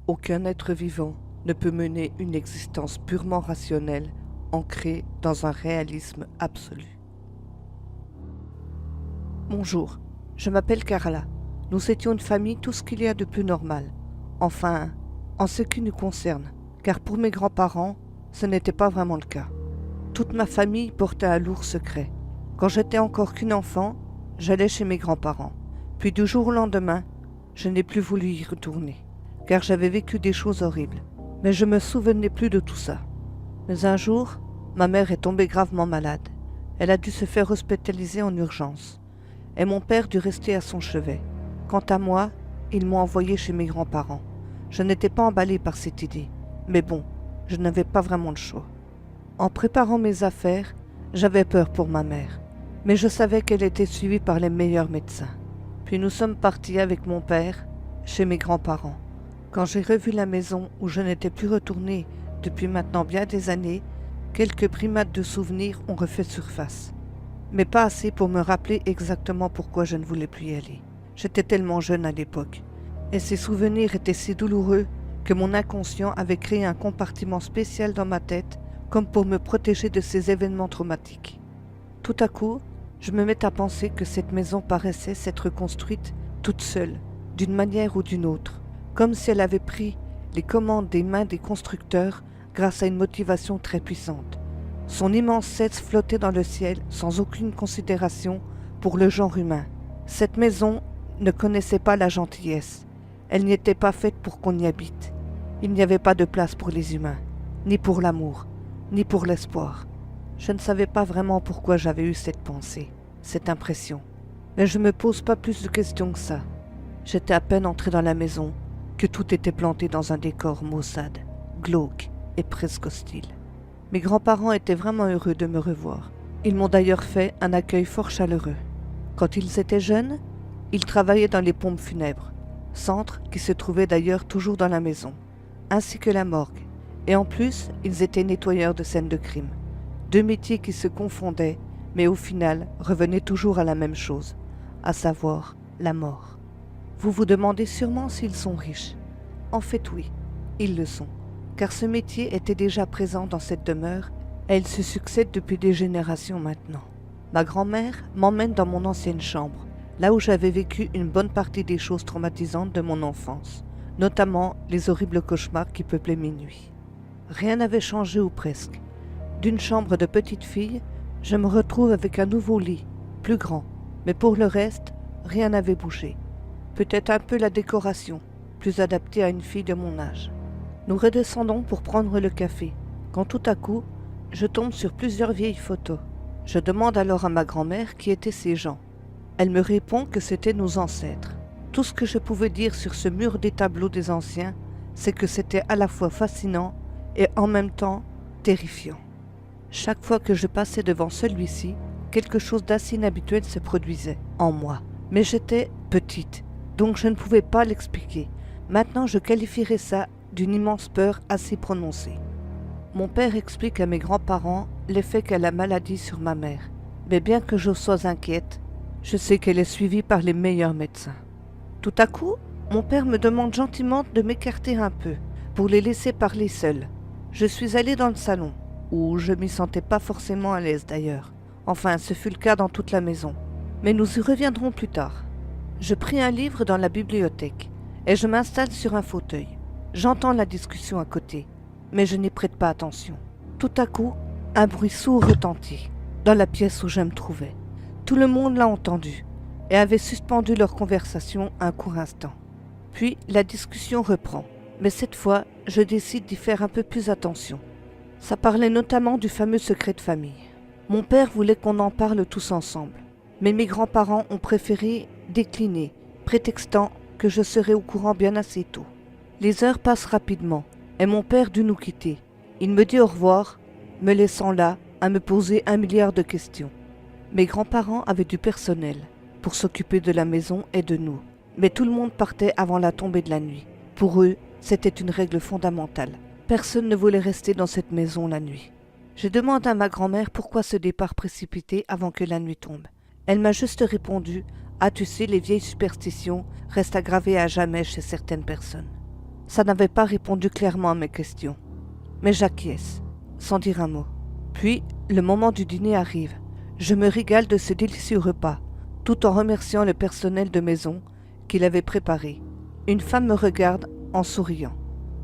Aucun être vivant ne peut mener une existence purement rationnelle, ancrée dans un réalisme absolu. Bonjour, je m'appelle Carla. Nous étions une famille, tout ce qu'il y a de plus normal. Enfin, en ce qui nous concerne, car pour mes grands-parents, ce n'était pas vraiment le cas. Toute ma famille portait un lourd secret. Quand j'étais encore qu'une enfant, j'allais chez mes grands-parents. Puis du jour au lendemain, je n'ai plus voulu y retourner, car j'avais vécu des choses horribles. Mais je me souvenais plus de tout ça. Mais un jour, ma mère est tombée gravement malade. Elle a dû se faire hospitaliser en urgence. Et mon père dut rester à son chevet. Quant à moi, ils m'ont envoyé chez mes grands-parents. Je n'étais pas emballée par cette idée. Mais bon, je n'avais pas vraiment le choix. En préparant mes affaires, j'avais peur pour ma mère. Mais je savais qu'elle était suivie par les meilleurs médecins. Puis nous sommes partis avec mon père chez mes grands-parents. Quand j'ai revu la maison où je n'étais plus retournée depuis maintenant bien des années, quelques primates de souvenirs ont refait surface. Mais pas assez pour me rappeler exactement pourquoi je ne voulais plus y aller. J'étais tellement jeune à l'époque. Et ces souvenirs étaient si douloureux que mon inconscient avait créé un compartiment spécial dans ma tête comme pour me protéger de ces événements traumatiques. Tout à coup, je me mets à penser que cette maison paraissait s'être construite toute seule, d'une manière ou d'une autre, comme si elle avait pris les commandes des mains des constructeurs grâce à une motivation très puissante. Son immense cesse flottait dans le ciel sans aucune considération pour le genre humain. Cette maison ne connaissait pas la gentillesse. Elle n'y était pas faite pour qu'on y habite. Il n'y avait pas de place pour les humains, ni pour l'amour, ni pour l'espoir. Je ne savais pas vraiment pourquoi j'avais eu cette pensée, cette impression. Mais je ne me pose pas plus de questions que ça. J'étais à peine entré dans la maison que tout était planté dans un décor maussade, glauque et presque hostile. Mes grands-parents étaient vraiment heureux de me revoir. Ils m'ont d'ailleurs fait un accueil fort chaleureux. Quand ils étaient jeunes, ils travaillaient dans les pompes funèbres, centre qui se trouvait d'ailleurs toujours dans la maison, ainsi que la morgue. Et en plus, ils étaient nettoyeurs de scènes de crime. Deux métiers qui se confondaient, mais au final revenaient toujours à la même chose, à savoir la mort. Vous vous demandez sûrement s'ils sont riches. En fait oui, ils le sont, car ce métier était déjà présent dans cette demeure et il se succède depuis des générations maintenant. Ma grand-mère m'emmène dans mon ancienne chambre, là où j'avais vécu une bonne partie des choses traumatisantes de mon enfance, notamment les horribles cauchemars qui peuplaient mes nuits. Rien n'avait changé ou presque. D'une chambre de petite fille, je me retrouve avec un nouveau lit, plus grand, mais pour le reste, rien n'avait bougé. Peut-être un peu la décoration, plus adaptée à une fille de mon âge. Nous redescendons pour prendre le café, quand tout à coup, je tombe sur plusieurs vieilles photos. Je demande alors à ma grand-mère qui étaient ces gens. Elle me répond que c'étaient nos ancêtres. Tout ce que je pouvais dire sur ce mur des tableaux des anciens, c'est que c'était à la fois fascinant et en même temps terrifiant. Chaque fois que je passais devant celui-ci, quelque chose d'assez inhabituel se produisait en moi. Mais j'étais petite, donc je ne pouvais pas l'expliquer. Maintenant, je qualifierais ça d'une immense peur assez prononcée. Mon père explique à mes grands-parents l'effet qu'a la maladie sur ma mère. Mais bien que je sois inquiète, je sais qu'elle est suivie par les meilleurs médecins. Tout à coup, mon père me demande gentiment de m'écarter un peu, pour les laisser parler seuls. Je suis allée dans le salon, où je m'y sentais pas forcément à l'aise d'ailleurs. Enfin, ce fut le cas dans toute la maison. Mais nous y reviendrons plus tard. Je pris un livre dans la bibliothèque, et je m'installe sur un fauteuil. J'entends la discussion à côté, mais je n'y prête pas attention. Tout à coup, un bruit sourd retentit, dans la pièce où je me trouvais. Tout le monde l'a entendu, et avait suspendu leur conversation un court instant. Puis, la discussion reprend, mais cette fois, je décide d'y faire un peu plus attention. Ça parlait notamment du fameux secret de famille. Mon père voulait qu'on en parle tous ensemble, mais mes grands-parents ont préféré décliner, prétextant que je serais au courant bien assez tôt. Les heures passent rapidement, et mon père dut nous quitter. Il me dit au revoir, me laissant là à me poser 1 milliard de questions. Mes grands-parents avaient du personnel pour s'occuper de la maison et de nous, mais tout le monde partait avant la tombée de la nuit. Pour eux, c'était une règle fondamentale. Personne ne voulait rester dans cette maison la nuit. Je demande à ma grand-mère pourquoi ce départ précipité avant que la nuit tombe. Elle m'a juste répondu « Ah, tu sais, les vieilles superstitions restent aggravées à jamais chez certaines personnes. » Ça n'avait pas répondu clairement à mes questions. Mais j'acquiesce, sans dire un mot. Puis, le moment du dîner arrive. Je me régale de ce délicieux repas, tout en remerciant le personnel de maison qui l'avait préparé. Une femme me regarde en souriant.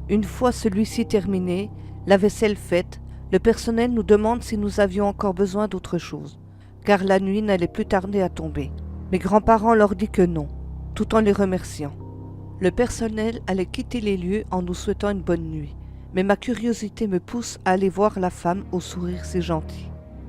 Une fois celui-ci terminé, la vaisselle faite, le personnel nous demande si nous avions encore besoin d'autre chose, car la nuit n'allait plus tarder à tomber. Mes grands-parents leur disent que non, tout en les remerciant. Le personnel allait quitter les lieux en nous souhaitant une bonne nuit, mais ma curiosité me pousse à aller voir la femme au sourire si gentil.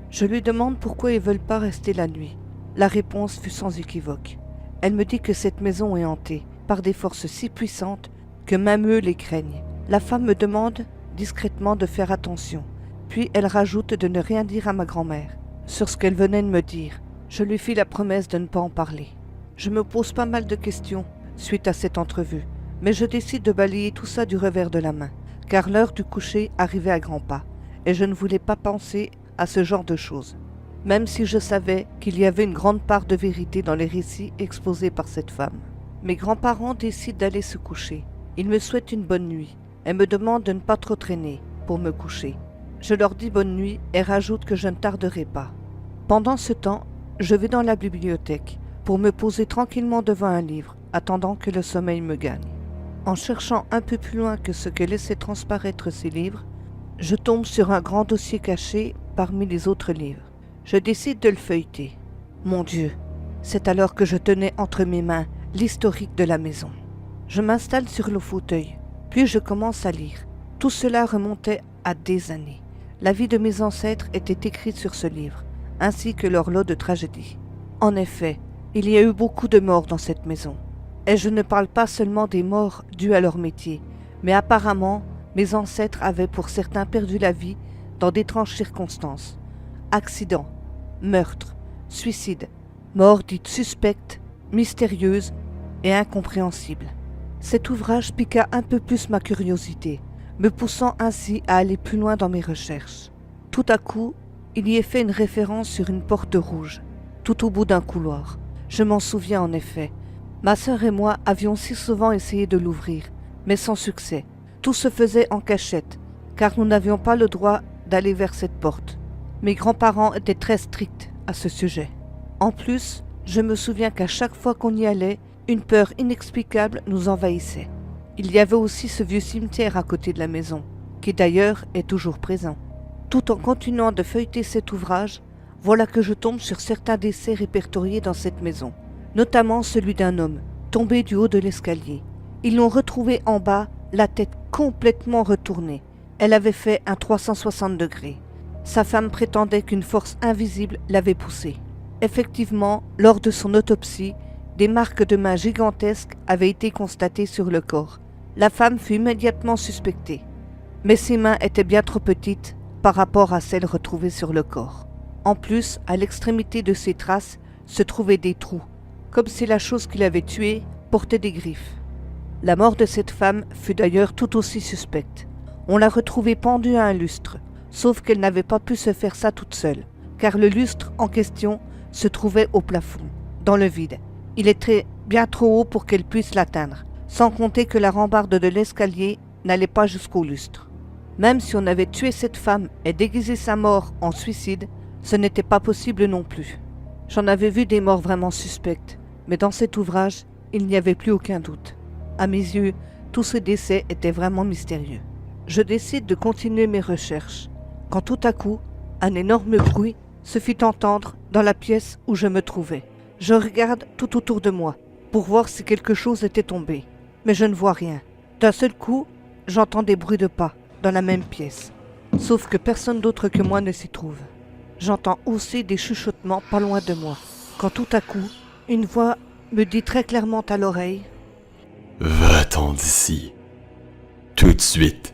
Je lui demande pourquoi ils ne veulent pas rester la nuit. La réponse fut sans équivoque. Elle me dit que cette maison est hantée par des forces si puissantes que même eux les craignent. La femme me demande discrètement de faire attention, puis elle rajoute de ne rien dire à ma grand-mère sur ce qu'elle venait de me dire. Je lui fis la promesse de ne pas en parler. Je me pose pas mal de questions suite à cette entrevue, mais je décide de balayer tout ça du revers de la main, car l'heure du coucher arrivait à grands pas, et je ne voulais pas penser à ce genre de choses, même si je savais qu'il y avait une grande part de vérité dans les récits exposés par cette femme. Mes grands-parents décident d'aller se coucher. Ils me souhaitent une bonne nuit et me demandent de ne pas trop traîner pour me coucher. Je leur dis bonne nuit et rajoute que je ne tarderai pas. Pendant ce temps, je vais dans la bibliothèque pour me poser tranquillement devant un livre, attendant que le sommeil me gagne. En cherchant un peu plus loin que ce que laissaient transparaître ces livres, je tombe sur un grand dossier caché parmi les autres livres. Je décide de le feuilleter. Mon Dieu, c'est alors que je tenais entre mes mains l'historique de la maison. Je m'installe sur le fauteuil, puis je commence à lire. Tout cela remontait à des années. La vie de mes ancêtres était écrite sur ce livre, ainsi que leur lot de tragédies. En effet, il y a eu beaucoup de morts dans cette maison. Et je ne parle pas seulement des morts dues à leur métier, mais apparemment, mes ancêtres avaient pour certains perdu la vie dans d'étranges circonstances. Accidents, meurtres, suicides, morts dites suspectes, mystérieuses et incompréhensibles. Cet ouvrage piqua un peu plus ma curiosité, me poussant ainsi à aller plus loin dans mes recherches. Tout à coup, il y est fait une référence sur une porte rouge, tout au bout d'un couloir. Je m'en souviens en effet. Ma sœur et moi avions si souvent essayé de l'ouvrir, mais sans succès. Tout se faisait en cachette, car nous n'avions pas le droit d'aller vers cette porte. Mes grands-parents étaient très stricts à ce sujet. En plus, je me souviens qu'à chaque fois qu'on y allait, une peur inexplicable nous envahissait. Il y avait aussi ce vieux cimetière à côté de la maison, qui d'ailleurs est toujours présent. Tout en continuant de feuilleter cet ouvrage, voilà que je tombe sur certains décès répertoriés dans cette maison, notamment celui d'un homme, tombé du haut de l'escalier. Ils l'ont retrouvé en bas, la tête complètement retournée. Elle avait fait un 360 degrés. Sa femme prétendait qu'une force invisible l'avait poussé. Effectivement, lors de son autopsie, des marques de mains gigantesques avaient été constatées sur le corps. La femme fut immédiatement suspectée, mais ses mains étaient bien trop petites par rapport à celles retrouvées sur le corps. En plus, à l'extrémité de ses traces se trouvaient des trous, comme si la chose qui l'avait tuée portait des griffes. La mort de cette femme fut d'ailleurs tout aussi suspecte. On l'a retrouvée pendue à un lustre, sauf qu'elle n'avait pas pu se faire ça toute seule, car le lustre en question se trouvait au plafond, dans le vide. Il était bien trop haut pour qu'elle puisse l'atteindre, sans compter que la rambarde de l'escalier n'allait pas jusqu'au lustre. Même si on avait tué cette femme et déguisé sa mort en suicide, ce n'était pas possible non plus. J'en avais vu des morts vraiment suspectes, mais dans cet ouvrage, il n'y avait plus aucun doute. À mes yeux, tous ces décès étaient vraiment mystérieux. Je décide de continuer mes recherches, quand tout à coup, un énorme bruit se fit entendre dans la pièce où je me trouvais. Je regarde tout autour de moi pour voir si quelque chose était tombé, mais je ne vois rien. D'un seul coup, j'entends des bruits de pas dans la même pièce, sauf que personne d'autre que moi ne s'y trouve. J'entends aussi des chuchotements pas loin de moi, quand tout à coup, une voix me dit très clairement à l'oreille « Va-t'en d'ici, tout de suite. »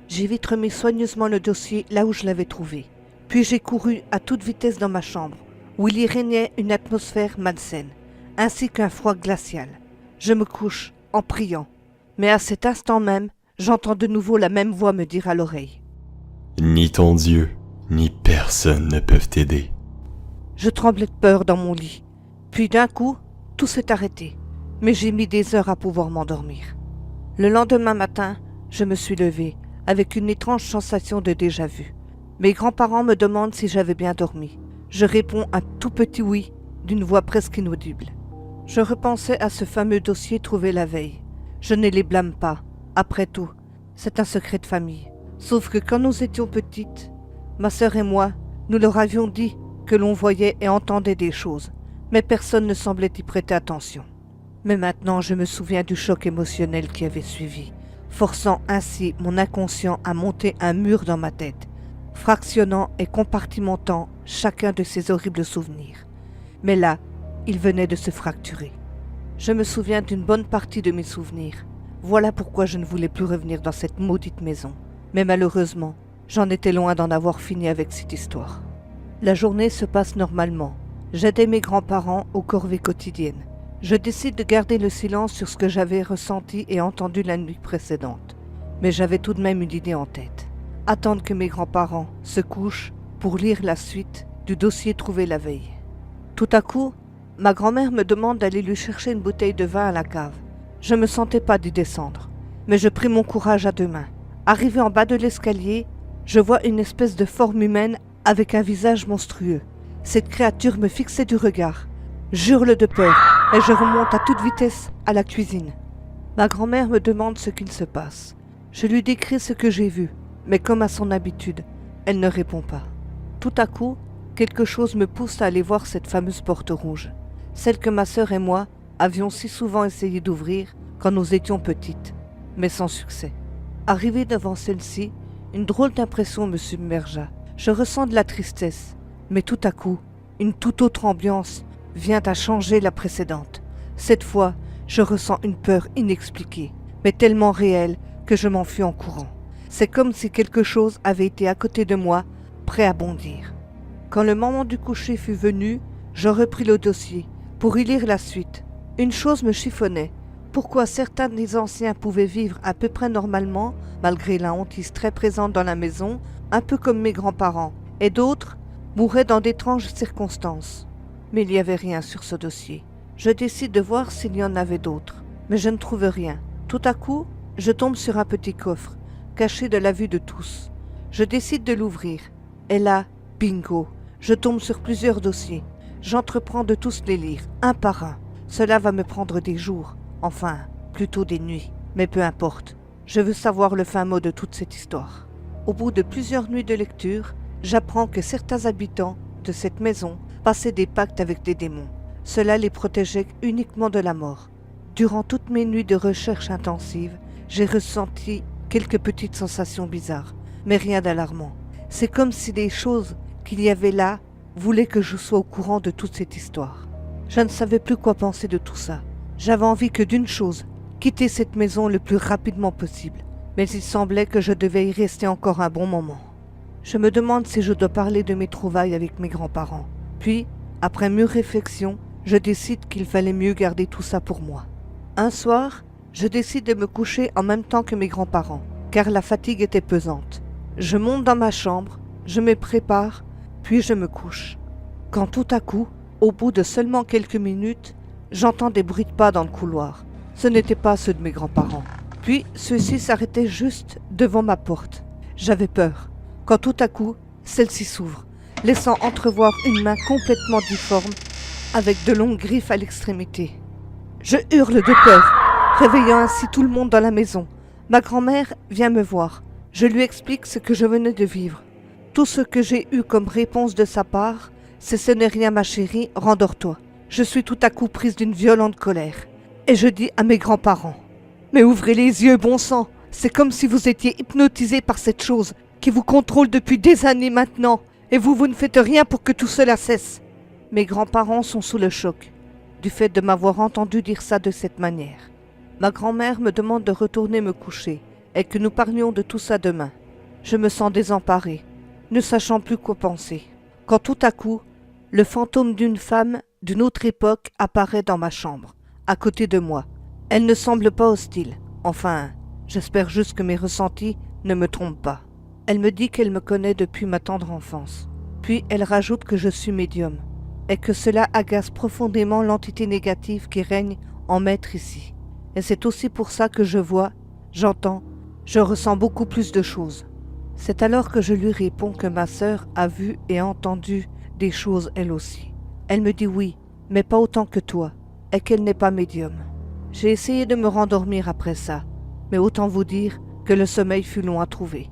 J'ai vite remis soigneusement le dossier là où je l'avais trouvé. Puis j'ai couru à toute vitesse dans ma chambre, où il y régnait une atmosphère malsaine, ainsi qu'un froid glacial. Je me couche, en priant. Mais à cet instant même, j'entends de nouveau la même voix me dire à l'oreille « Ni ton Dieu, ni personne ne peuvent t'aider. » Je tremblais de peur dans mon lit. Puis d'un coup, tout s'est arrêté. Mais j'ai mis des heures à pouvoir m'endormir. Le lendemain matin, je me suis levée, avec une étrange sensation de déjà-vu. Mes grands-parents me demandent si j'avais bien dormi. Je réponds un tout petit oui, d'une voix presque inaudible. Je repensais à ce fameux dossier trouvé la veille. Je ne les blâme pas. Après tout, c'est un secret de famille. Sauf que quand nous étions petites, ma sœur et moi, nous leur avions dit que l'on voyait et entendait des choses, mais personne ne semblait y prêter attention. Mais maintenant, je me souviens du choc émotionnel qui avait suivi, forçant ainsi mon inconscient à monter un mur dans ma tête, fractionnant et compartimentant chacun de ces horribles souvenirs. Mais là, il venait de se fracturer. Je me souviens d'une bonne partie de mes souvenirs. Voilà pourquoi je ne voulais plus revenir dans cette maudite maison. Mais malheureusement, j'en étais loin d'en avoir fini avec cette histoire. La journée se passe normalement. J'aidais mes grands-parents aux corvées quotidiennes. Je décide de garder le silence sur ce que j'avais ressenti et entendu la nuit précédente. Mais j'avais tout de même une idée en tête. Attendre que mes grands-parents se couchent pour lire la suite du dossier trouvé la veille. Tout à coup, ma grand-mère me demande d'aller lui chercher une bouteille de vin à la cave. Je ne me sentais pas d'y descendre, mais je pris mon courage à deux mains. Arrivé en bas de l'escalier, je vois une espèce de forme humaine avec un visage monstrueux. Cette créature me fixait du regard. J'hurle de peur et je remonte à toute vitesse à la cuisine. Ma grand-mère me demande ce qu'il se passe. Je lui décris ce que j'ai vu, mais comme à son habitude, elle ne répond pas. Tout à coup, quelque chose me pousse à aller voir cette fameuse porte rouge, celle que ma sœur et moi avions si souvent essayé d'ouvrir quand nous étions petites, mais sans succès. Arrivé devant celle-ci, une drôle d'impression me submergea. Je ressens de la tristesse, mais tout à coup, une toute autre ambiance vient à changer la précédente. Cette fois, je ressens une peur inexpliquée, mais tellement réelle que je m'enfuis en courant. C'est comme si quelque chose avait été à côté de moi, prêt à bondir. Quand le moment du coucher fut venu, je repris le dossier pour y lire la suite. Une chose me chiffonnait. Pourquoi certains des anciens pouvaient vivre à peu près normalement, malgré la hantise très présente dans la maison, un peu comme mes grands-parents, et d'autres mouraient dans d'étranges circonstances. Mais il n'y avait rien sur ce dossier. Je décide de voir s'il y en avait d'autres, mais je ne trouve rien. Tout à coup, je tombe sur un petit coffre, caché de la vue de tous. Je décide de l'ouvrir, et là, bingo, je tombe sur plusieurs dossiers. J'entreprends de tous les lire, un par un. Cela va me prendre des jours, enfin, plutôt des nuits, mais peu importe. Je veux savoir le fin mot de toute cette histoire. Au bout de plusieurs nuits de lecture, j'apprends que certains habitants de cette maison passaient des pactes avec des démons. Cela les protégeait uniquement de la mort. Durant toutes mes nuits de recherche intensive, j'ai ressenti quelques petites sensations bizarres, mais rien d'alarmant. C'est comme si les choses qu'il y avait là voulaient que je sois au courant de toute cette histoire. Je ne savais plus quoi penser de tout ça. J'avais envie que d'une chose, quitter cette maison le plus rapidement possible. Mais il semblait que je devais y rester encore un bon moment. Je me demande si je dois parler de mes trouvailles avec mes grands-parents. Puis, après mûre réflexion, je décide qu'il fallait mieux garder tout ça pour moi. Un soir, je décide de me coucher en même temps que mes grands-parents, car la fatigue était pesante. Je monte dans ma chambre, je me prépare, puis je me couche. Quand tout à coup, au bout de seulement quelques minutes, j'entends des bruits de pas dans le couloir. Ce n'étaient pas ceux de mes grands-parents. Puis, ceux-ci s'arrêtaient juste devant ma porte. J'avais peur, quand tout à coup, celle-ci s'ouvre, laissant entrevoir une main complètement difforme, avec de longues griffes à l'extrémité. Je hurle de peur, réveillant ainsi tout le monde dans la maison. Ma grand-mère vient me voir. Je lui explique ce que je venais de vivre. Tout ce que j'ai eu comme réponse de sa part, c'est « ce n'est rien ma chérie, rendors-toi ». Je suis tout à coup prise d'une violente colère. Et je dis à mes grands-parents « Mais ouvrez les yeux, bon sang, c'est comme si vous étiez hypnotisés par cette chose qui vous contrôle depuis des années maintenant, et vous ne faites rien pour que tout cela cesse. » Mes grands-parents sont sous le choc, du fait de m'avoir entendu dire ça de cette manière. Ma grand-mère me demande de retourner me coucher, et que nous parlions de tout ça demain. Je me sens désemparée, ne sachant plus quoi penser, quand tout à coup, le fantôme d'une femme d'une autre époque apparaît dans ma chambre, à côté de moi. Elle ne semble pas hostile, enfin, j'espère juste que mes ressentis ne me trompent pas. Elle me dit qu'elle me connaît depuis ma tendre enfance, puis elle rajoute que je suis médium, et que cela agace profondément l'entité négative qui règne en maître ici. Et c'est aussi pour ça que je vois j'entends, je ressens beaucoup plus de choses. C'est alors que je lui réponds que ma sœur a vu et entendu des choses elle aussi. Elle me dit oui, mais pas autant que toi, et qu'elle n'est pas médium. J'ai essayé de me rendormir après ça, mais autant vous dire que le sommeil fut long à trouver.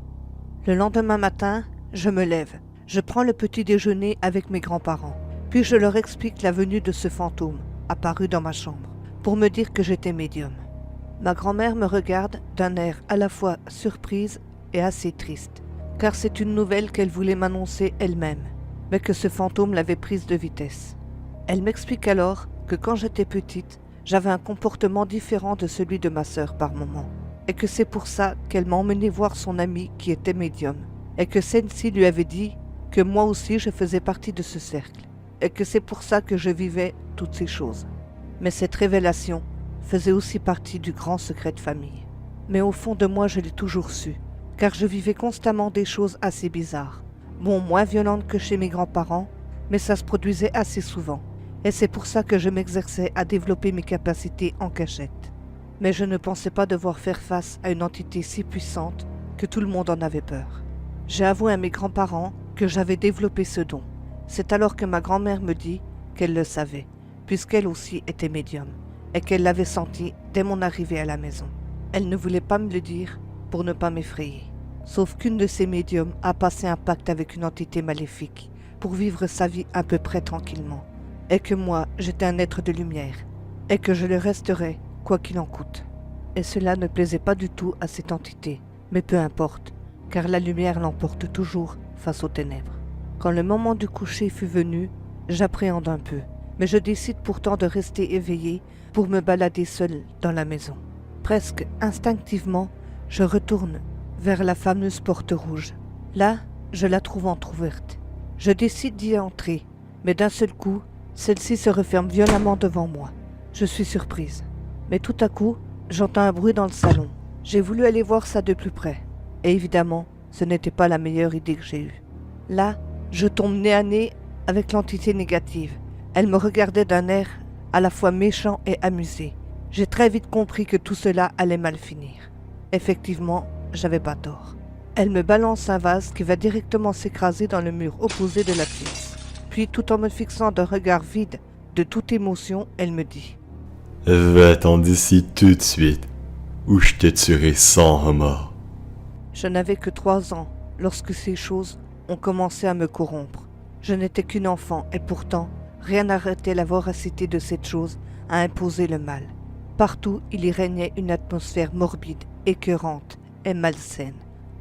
Le lendemain matin, je me lève, je prends le petit déjeuner avec mes grands-parents, puis je leur explique la venue de ce fantôme, apparu dans ma chambre, pour me dire que j'étais médium. Ma grand-mère me regarde d'un air à la fois surprise et assez triste, car c'est une nouvelle qu'elle voulait m'annoncer elle-même, mais que ce fantôme l'avait prise de vitesse. Elle m'explique alors que quand j'étais petite, j'avais un comportement différent de celui de ma sœur par moments, et que c'est pour ça qu'elle m'a emmené voir son amie qui était médium, et que celle-ci lui avait dit que moi aussi je faisais partie de ce cercle, et que c'est pour ça que je vivais toutes ces choses. Mais cette révélation faisait aussi partie du grand secret de famille. Mais au fond de moi, je l'ai toujours su, car je vivais constamment des choses assez bizarres. Bon, moins violentes que chez mes grands-parents, mais ça se produisait assez souvent. Et c'est pour ça que je m'exerçais à développer mes capacités en cachette. Mais je ne pensais pas devoir faire face à une entité si puissante que tout le monde en avait peur. J'ai avoué à mes grands-parents que j'avais développé ce don. C'est alors que ma grand-mère me dit qu'elle le savait, puisqu'elle aussi était médium, et qu'elle l'avait senti dès mon arrivée à la maison. Elle ne voulait pas me le dire pour ne pas m'effrayer. Sauf qu'une de ces médiums a passé un pacte avec une entité maléfique pour vivre sa vie à peu près tranquillement, et que moi, j'étais un être de lumière, et que je le resterais quoi qu'il en coûte. Et cela ne plaisait pas du tout à cette entité, mais peu importe, car la lumière l'emporte toujours face aux ténèbres. Quand le moment du coucher fut venu, j'appréhende un peu, mais je décide pourtant de rester éveillé pour me balader seul dans la maison. Presque instinctivement, je retourne vers la fameuse porte rouge. Là, je la trouve entr'ouverte. Je décide d'y entrer, mais d'un seul coup, celle-ci se referme violemment devant moi. Je suis surprise. Mais tout à coup, j'entends un bruit dans le salon. J'ai voulu aller voir ça de plus près. Et évidemment, ce n'était pas la meilleure idée que j'ai eue. Là, je tombe nez à nez avec l'entité négative. Elle me regardait d'un air à la fois méchant et amusé. J'ai très vite compris que tout cela allait mal finir. Effectivement, j'avais pas tort. Elle me balance un vase qui va directement s'écraser dans le mur opposé de la pièce. Puis, tout en me fixant d'un regard vide de toute émotion, elle me dit « Va-t'en d'ici tout de suite, ou je te tuerai sans remords. » Je n'avais que 3 ans lorsque ces choses ont commencé à me corrompre. Je n'étais qu'une enfant et pourtant, rien n'arrêtait la voracité de cette chose à imposer le mal. Partout, il y régnait une atmosphère morbide, écœurante et malsaine.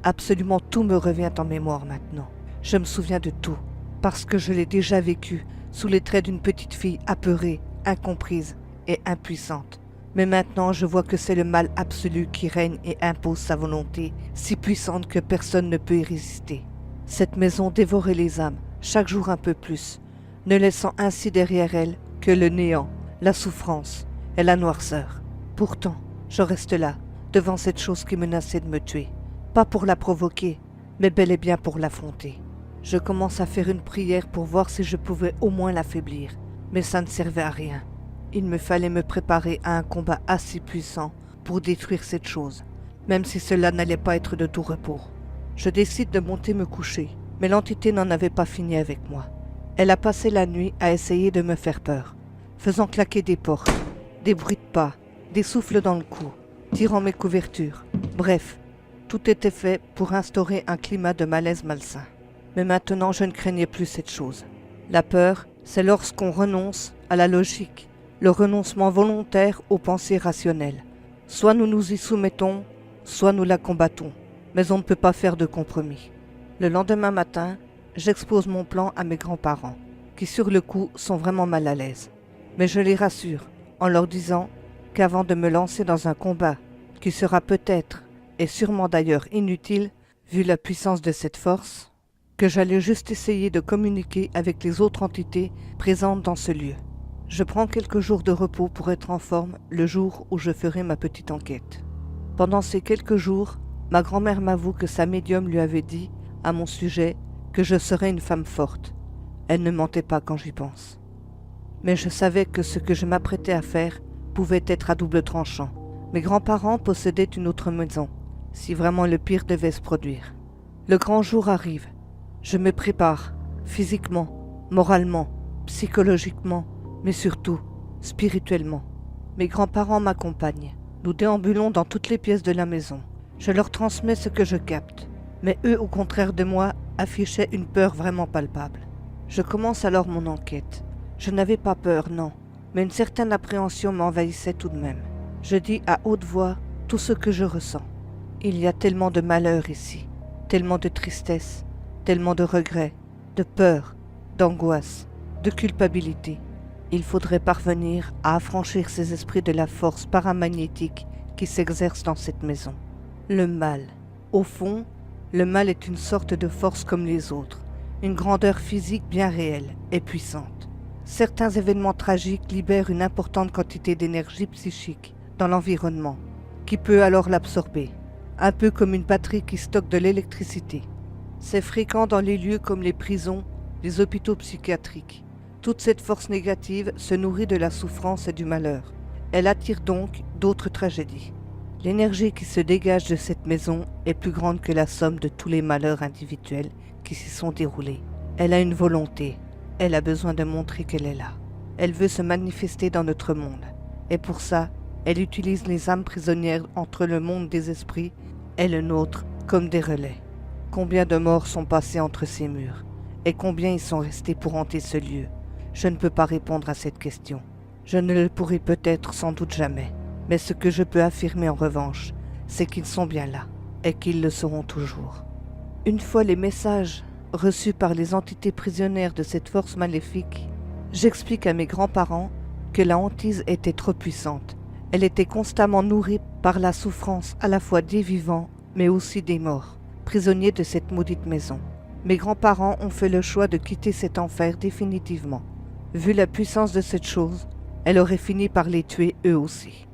Absolument tout me revient en mémoire maintenant. Je me souviens de tout, parce que je l'ai déjà vécu sous les traits d'une petite fille apeurée, incomprise et impuissante. Mais maintenant, je vois que c'est le mal absolu qui règne et impose sa volonté, si puissante que personne ne peut y résister. Cette maison dévorait les âmes, chaque jour un peu plus, ne laissant ainsi derrière elle que le néant, la souffrance et la noirceur. Pourtant, je reste là, devant cette chose qui menaçait de me tuer. Pas pour la provoquer, mais bel et bien pour l'affronter. Je commence à faire une prière pour voir si je pouvais au moins l'affaiblir, mais ça ne servait à rien. Il me fallait me préparer à un combat assez puissant pour détruire cette chose, même si cela n'allait pas être de tout repos. Je décide de monter me coucher, mais l'entité n'en avait pas fini avec moi. Elle a passé la nuit à essayer de me faire peur, faisant claquer des portes, des bruits de pas, des souffles dans le cou, tirant mes couvertures. Bref, tout était fait pour instaurer un climat de malaise malsain. Mais maintenant, je ne craignais plus cette chose. La peur, c'est lorsqu'on renonce à la logique, le renoncement volontaire aux pensées rationnelles. Soit nous nous y soumettons, soit nous la combattons, mais on ne peut pas faire de compromis. Le lendemain matin, j'expose mon plan à mes grands-parents, qui sur le coup sont vraiment mal à l'aise. Mais je les rassure en leur disant qu'avant de me lancer dans un combat qui sera peut-être et sûrement d'ailleurs inutile vu la puissance de cette force, que j'allais juste essayer de communiquer avec les autres entités présentes dans ce lieu. Je prends quelques jours de repos pour être en forme le jour où je ferai ma petite enquête. Pendant ces quelques jours, ma grand-mère m'avoue que sa médium lui avait dit, à mon sujet, que je serais une femme forte. Elle ne mentait pas quand j'y pense. Mais je savais que ce que je m'apprêtais à faire pouvait être à double tranchant, Mes grands-parents possédaient une autre maison, si vraiment le pire devait se produire. Le grand jour arrive. Je me prépare, physiquement, moralement, psychologiquement, mais surtout, spirituellement. Mes grands-parents m'accompagnent. Nous déambulons dans toutes les pièces de la maison. Je leur transmets ce que je capte. Mais eux, au contraire de moi, affichaient une peur vraiment palpable. Je commence alors mon enquête. Je n'avais pas peur, non, mais une certaine appréhension m'envahissait tout de même. Je dis à haute voix tout ce que je ressens. Il y a tellement de malheur ici, tellement de tristesse, tellement de regrets, de peur, d'angoisse, de culpabilité. Il faudrait parvenir à affranchir ces esprits de la force paramagnétique qui s'exerce dans cette maison. Le mal. Au fond, le mal est une sorte de force comme les autres, une grandeur physique bien réelle et puissante. Certains événements tragiques libèrent une importante quantité d'énergie psychique dans l'environnement, qui peut alors l'absorber, un peu comme une batterie qui stocke de l'électricité. C'est fréquent dans les lieux comme les prisons, les hôpitaux psychiatriques. Toute cette force négative se nourrit de la souffrance et du malheur. Elle attire donc d'autres tragédies. L'énergie qui se dégage de cette maison est plus grande que la somme de tous les malheurs individuels qui s'y sont déroulés. Elle a une volonté. Elle a besoin de montrer qu'elle est là. Elle veut se manifester dans notre monde. Et pour ça, elle utilise les âmes prisonnières entre le monde des esprits et le nôtre comme des relais. Combien de morts sont passés entre ces murs? Et combien ils sont restés pour hanter ce lieu? Je ne peux pas répondre à cette question. Je ne le pourrai peut-être sans doute jamais. Mais ce que je peux affirmer en revanche, c'est qu'ils sont bien là, et qu'ils le seront toujours. Une fois les messages reçus par les entités prisonnières de cette force maléfique, j'explique à mes grands-parents que la hantise était trop puissante. Elle était constamment nourrie par la souffrance à la fois des vivants, mais aussi des morts, prisonniers de cette maudite maison. Mes grands-parents ont fait le choix de quitter cet enfer définitivement. Vu la puissance de cette chose, elle aurait fini par les tuer eux aussi.